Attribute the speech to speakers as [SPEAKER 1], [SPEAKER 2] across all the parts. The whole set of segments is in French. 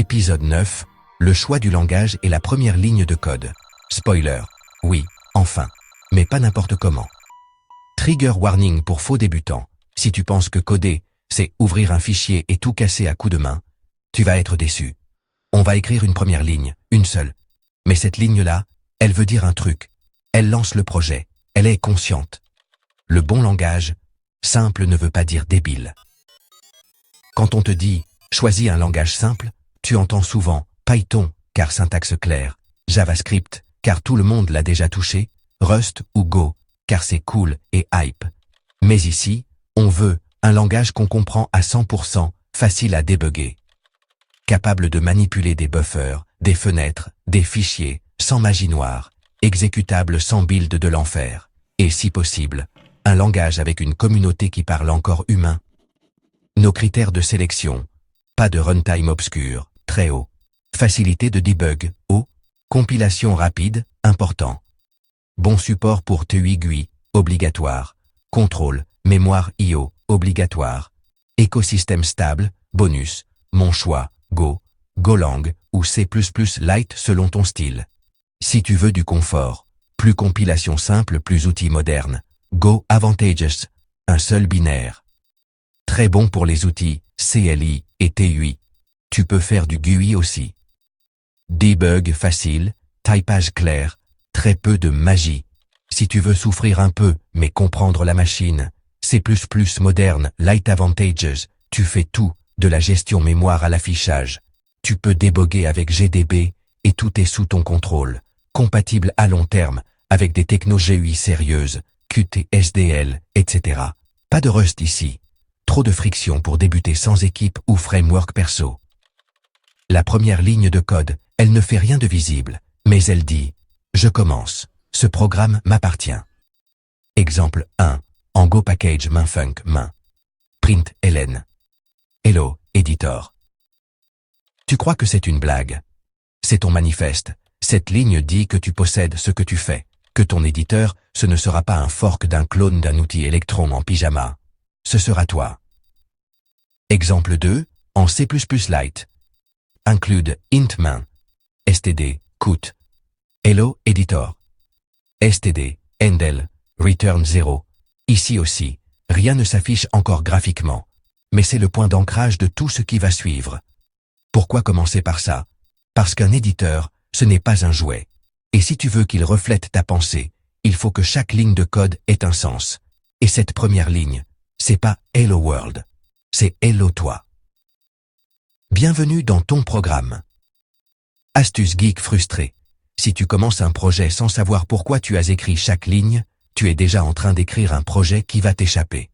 [SPEAKER 1] Épisode 9, le choix du langage et la première ligne de code. Spoiler. Oui, enfin. Mais pas n'importe comment. Trigger warning pour faux débutants. Si tu penses que coder, c'est ouvrir un fichier et tout casser à coups de main, tu vas être déçu. On va écrire une première ligne, une seule. Mais cette ligne-là, elle veut dire un truc. Elle lance le projet. Elle est consciente. Le bon langage, simple ne veut pas dire débile. Quand on te dit « choisis un langage simple », tu entends souvent Python, car syntaxe claire, JavaScript, car tout le monde l'a déjà touché, Rust ou Go, car c'est cool et hype. Mais ici, on veut un langage qu'on comprend à 100%, facile à débugger. Capable de manipuler des buffers, des fenêtres, des fichiers, sans magie noire, exécutable sans build de l'enfer. Et si possible, un langage avec une communauté qui parle encore humain. Nos critères de sélection. Pas de runtime obscur, très haut. Facilité de debug, haut. Compilation rapide, important. Bon support pour TUI GUI, obligatoire. Contrôle, mémoire I/O, obligatoire. Écosystème stable, bonus. Mon choix, Go, Golang ou C++ Lite selon ton style. Si tu veux du confort, plus compilation simple, plus outils modernes. Go Advantageous, un seul binaire. Très bon pour les outils CLI et TUI. Tu peux faire du GUI aussi. Debug facile, typage clair, très peu de magie. Si tu veux souffrir un peu, mais comprendre la machine, C++ moderne, Light Advantages, tu fais tout, de la gestion mémoire à l'affichage. Tu peux déboguer avec GDB, et tout est sous ton contrôle. Compatible à long terme, avec des technos GUI sérieuses, Qt, SDL, etc. Pas de Rust ici. Trop de friction pour débuter sans équipe ou framework perso. La première ligne de code, elle ne fait rien de visible, mais elle dit « Je commence, ce programme m'appartient ». Exemple 1. En Go package main func main. Print ln. Hello, editor. Tu crois que c'est une blague? C'est ton manifeste. Cette ligne dit que tu possèdes ce que tu fais, que ton éditeur, ce ne sera pas un fork d'un clone d'un outil Electron en pyjama. Ce sera toi. Exemple 2, en C++ Lite. Include int main. std, cout. Hello, editor. std, endel, return 0. Ici aussi, rien ne s'affiche encore graphiquement, mais c'est le point d'ancrage de tout ce qui va suivre. Pourquoi commencer par ça? Parce qu'un éditeur, ce n'est pas un jouet. Et si tu veux qu'il reflète ta pensée, il faut que chaque ligne de code ait un sens. Et cette première ligne, c'est pas Hello World, c'est Hello toi. Bienvenue dans ton programme. Astuce geek frustré. Si tu commences un projet sans savoir pourquoi tu as écrit chaque ligne, tu es déjà en train d'écrire un projet qui va t'échapper.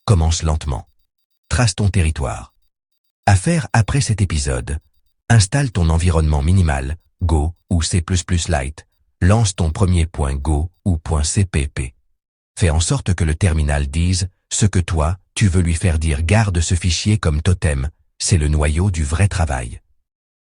[SPEAKER 1] Commence lentement. Trace ton territoire. À faire après cet épisode. Installe ton environnement minimal, Go ou C++ Lite. Lance ton premier .go ou .cpp. Fais en sorte que le terminal dise ce que toi, tu veux lui faire dire. Garde ce fichier comme totem, c'est le noyau du vrai travail.